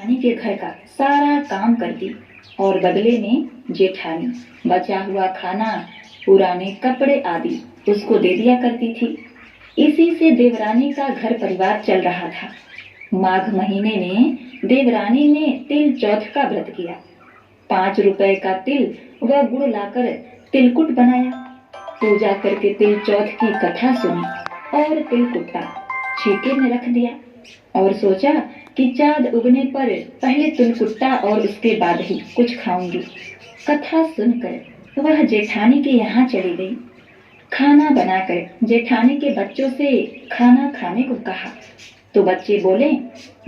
देवरानी के घर का सारा काम करती और बदले में जेठानी बचा हुआ खाना, पुराने कपड़े आदि उसको दे दिया करती थी। इसी से देवरानी का घर परिवार चल रहा था। माघ महीने में देवरानी ने तिल चौथ का व्रत किया। 5 रुपए का तिल व गुड़ लाकर तिलकुट बनाया। पूजा करके तिल चौथ की कथा सुनी और तिलकुट्टा छीके में रख दिया और सोचा कि चाँद उगने पर पहले तिलकुट्टा और उसके बाद ही कुछ खाऊंगी। कथा सुनकर वह जेठानी के यहाँ चली गई। खाना बनाकर जेठानी के बच्चों से खाना खाने को कहा तो बच्चे बोले,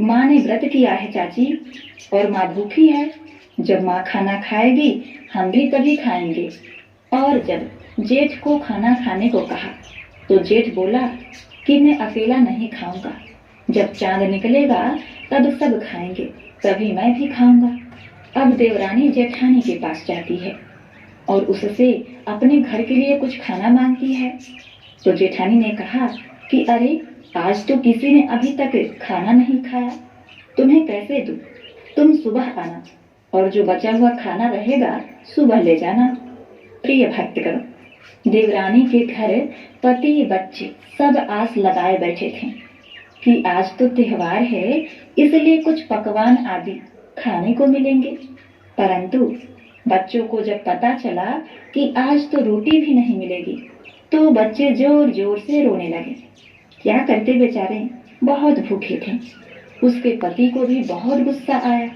माँ ने व्रत किया है चाची और माँ भूखी है। जब माँ खाना खाएगी हम भी तभी खाएंगे। और जब जेठ को खाना खाने को कहा तो जेठ बोला कि मैं अकेला नहीं खाऊंगा। जब चांद निकलेगा तब सब खाएंगे, तभी मैं भी खाऊंगा। अब देवरानी जेठानी के पास जाती है और उससे अपने घर के लिए कुछ खाना मांगती है। तो जेठानी ने कहा कि अरे आज तो किसी ने अभी तक खाना नहीं खाया, तुम्हें कैसे दूं? तुम सुबह आना और जो बचा हुआ खाना रहेगा सुबह ले जाना। प्रिय भक्तगण, देवरानी के घर पति बच्चे सब आस लगाए बैठे थे कि आज तो त्योहार है, इसलिए कुछ पकवान आदि खाने को मिलेंगे। परंतु बच्चों को जब पता चला कि आज तो रोटी भी नहीं मिलेगी तो बच्चे जोर जोर से रोने लगे। क्या करते बेचारे, बहुत भूखे थे। उसके पति को भी बहुत गुस्सा आया।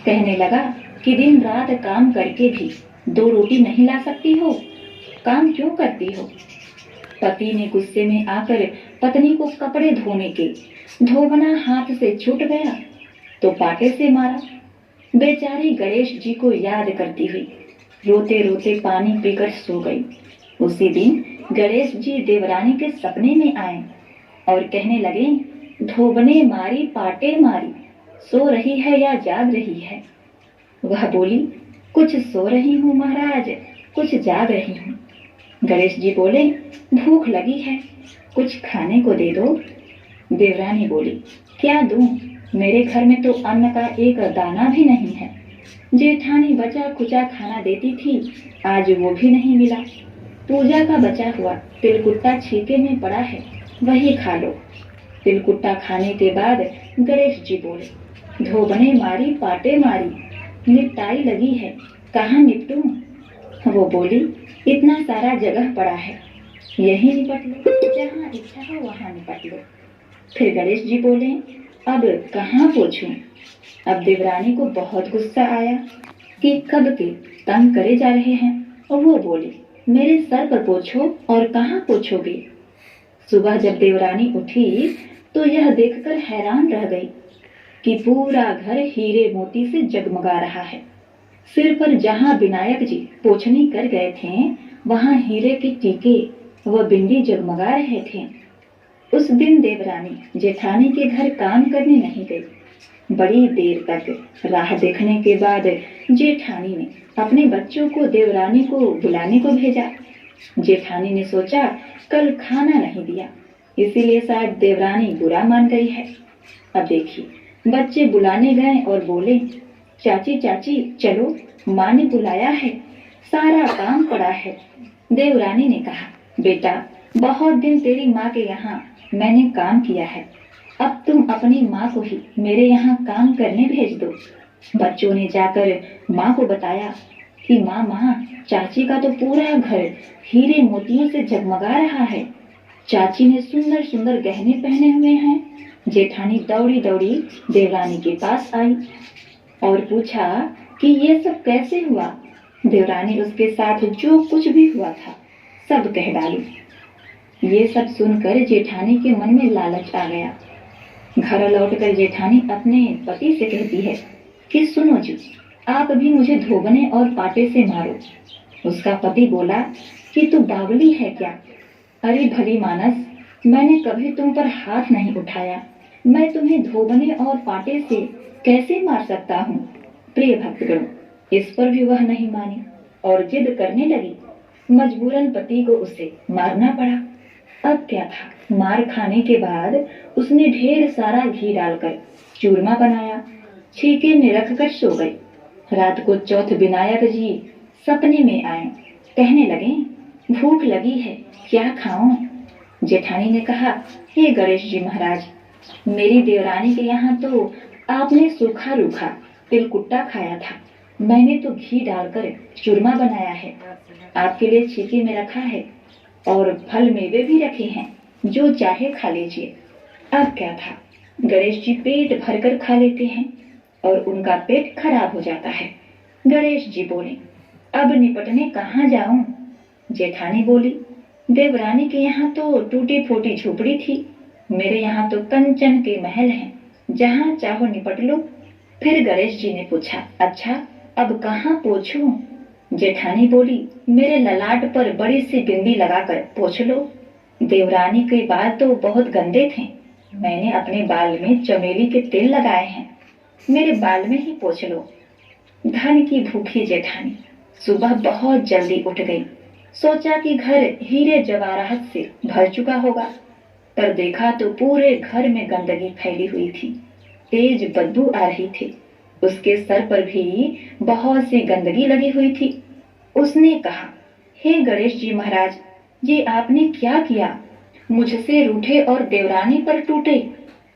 कहने लगा कि दिन रात काम करके भी 2 रोटी नहीं ला सकती हो, काम क्यों करती हो? पति ने गुस्से में आकर पत्नी को कपड़े धोने के धोबना हाथ से छूट गया तो पाटे से मारा। बेचारी गणेश जी को याद करती हुई रोते रोते पानी पीकर सो गई। उसी दिन गणेश जी देवरानी के सपने में आए और कहने लगे, धोबने मारी पाटे मारी, सो रही है या जाग रही है? वह बोली, कुछ सो रही हूँ महाराज, कुछ जाग रही हूँ। गणेश जी बोले, भूख लगी है, कुछ खाने को दे दो। देवरानी बोली, क्या दूं? मेरे घर में तो अन्न का एक दाना भी नहीं है। जेठानी बचा खुचा खाना देती थी, आज वो भी नहीं मिला। पूजा का बचा हुआ तिलकुट्टा छीके में पड़ा है, वही खा लो। तिलकुट्टा खाने के बाद गणेश जी बोले, धोबने मारी पाटे मारी, निपटाई लगी है, कहाँ निपटूं? वो बोली, इतना सारा जगह पड़ा है, यही निपट लो, जहाँ इच्छा हो वहाँ निपट लो। फिर गणेश जी बोले, अब कहाँ पूछूं? अब देवरानी को बहुत गुस्सा आया कि कब के तंग करे जा रहे हैं और वो बोली, मेरे सर पर पोछो और कहाँ पोछोगे? सुबह जब देवरानी उठी तो यह देखकर हैरान रह गई कि पूरा घर हीरे मोती से जगमगा रहा है। सिर पर जहाँ विनायक जी पोछनी कर गए थे वहाँ हीरे के टीके व बिंदी जगमगा रहे थे। उस दिन देवरानी जेठानी के घर काम करने नहीं गई। बड़ी देर तक राह देखने के बाद जेठानी ने अपने बच्चों को देवरानी को बुलाने को भेजा। जेठानी ने सोचा कल खाना नहीं दिया, इसीलिए शायद देवरानी बुरा मान गई है। अब देखिए, बच्चे बुलाने गए और बोले, चाची चाची चलो, माँ ने बुलाया है, सारा काम पड़ा है। देवरानी ने कहा, बेटा बहुत दिन तेरी माँ के यहाँ मैंने काम किया है, अब तुम अपनी माँ को ही मेरे यहाँ काम करने भेज दो। बच्चों ने जाकर माँ को बताया कि माँ माँ, चाची का तो पूरा घर हीरे मोतियों से जगमगा रहा है। चाची ने सुंदर सुंदर गहने पहने हुए हैं। जेठानी दौड़ी दौड़ी देवरानी के पास आई और पूछा कि ये सब कैसे हुआ। देवरानी उसके साथ जो कुछ भी हुआ था सब कह डाली। ये सब सुनकर जेठानी के मन में लालच आ गया। घर लौटकर जेठानी अपने पति से कहती है कि सुनो जी, आप भी मुझे धोबने और पाटे से मारो। उसका पति बोला कि तू बावली है क्या? अरे भली मानस, मैंने कभी तुम पर हाथ नहीं उठाया, मैं तुम्हें धोबने और पाटे से कैसे मार सकता हूँ? प्रिय भक्तगण, इस पर भी वह नहीं मानी और जिद करने लगी। मजबूरन पति को उसे मारना पड़ा। अब क्या था, मार खाने के बाद उसने ढेर सारा घी डालकर चूरमा बनाया छीके में रखकर सो गई। रात को चौथ विनायक जी सपने में आए। कहने लगे, भूख लगी है, क्या खाऊं? जेठानी ने कहा, हे गणेश जी महाराज, मेरी देवरानी के यहाँ तो आपने सूखा रूखा तिलकुट्टा खाया था। मैंने तो घी डालकर चूरमा बनाया है, आपके लिए छीके में रखा है और फल मेवे भी रखे हैं, जो चाहे खा लीजिए। अब क्या था, गणेश जी पेट भरकर खा लेते हैं और उनका पेट खराब हो जाता है। गणेश जी बोले, अब निपटने कहाँ जाऊं? जेठानी बोली, देवरानी के यहाँ तो टूटी फूटी झोपड़ी थी, मेरे यहाँ तो कंचन के महल हैं, जहाँ चाहो निपट लो। फिर गणेश जी ने पूछा, अच्छा अब कहाँ पोछूं? जेठानी बोली, मेरे ललाट पर बड़ी सी बिंदी लगाकर पोछ लो। देवरानी के बाल तो बहुत गंदे थे, मैंने अपने बाल में चमेली के तेल लगाए हैं, मेरे बाल में ही पोछ लो। धन की भूखी जेठानी सुबह बहुत जल्दी उठ गई। सोचा कि घर हीरे जवाहरात से भर चुका होगा, पर देखा तो पूरे घर में गंदगी फैली हुई थी, तेज बदबू आ रही थी। उसके सर पर भी बहुत सी गंदगी लगी हुई थी। उसने कहा, हे गणेश जी महाराज, ये आपने क्या किया? मुझसे रूठे और देवरानी पर टूटे।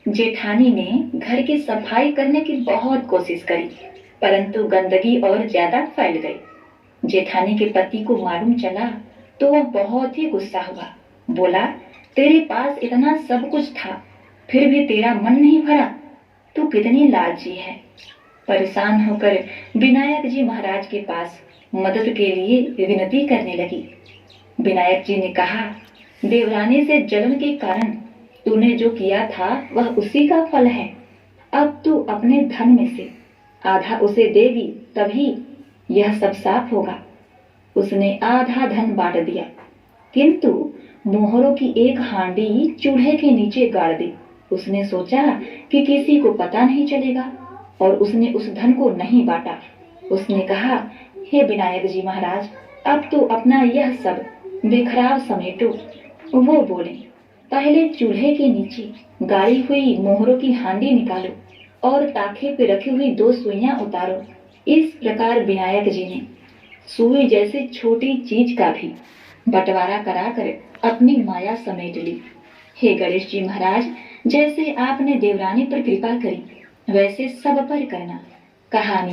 जेठानी ने घर की सफाई करने की बहुत कोशिश करी, परंतु गंदगी और ज्यादा फैल गई। जेठानी के पति को मालूम चला तो वह बहुत ही गुस्सा हुआ। बोला, तेरे पास इतना सब कुछ था, फिर भी तेरा मन नहीं भरा, तू कितनी लालची है। परेशान होकर विनायक जी महाराज के पास मदद के लिए विनती करने लगी। विनायक जी ने कहा, देवरानी से जलन के कारण तूने जो किया था वह उसी का फल है। अब तू अपने धन में से आधा उसे देगी, तभी यह सब साफ होगा। उसने आधा धन बांट दिया, किंतु मोहरों की एक हांडी चूल्हे के नीचे गाड़ दी। उसने सोचा कि किसी को पता नहीं चलेगा और उसने उस धन को नहीं बांटा। उसने कहा, हे विनायक जी महाराज, अब तो अपना यह सब बिखराव समेटो। वो बोले, पहले चूल्हे के नीचे गाड़ी हुई मोहरों की हांडी निकालो और ताखे पे रखी हुई 2 सुइयां उतारो। इस प्रकार विनायक जी ने सुई जैसी छोटी चीज का भी बंटवारा कराकर अपनी माया समेट ली। हे गणेश जी महाराज, जैसे आपने देवरानी पर कृपा करी, वैसे सब पर करना। कहानी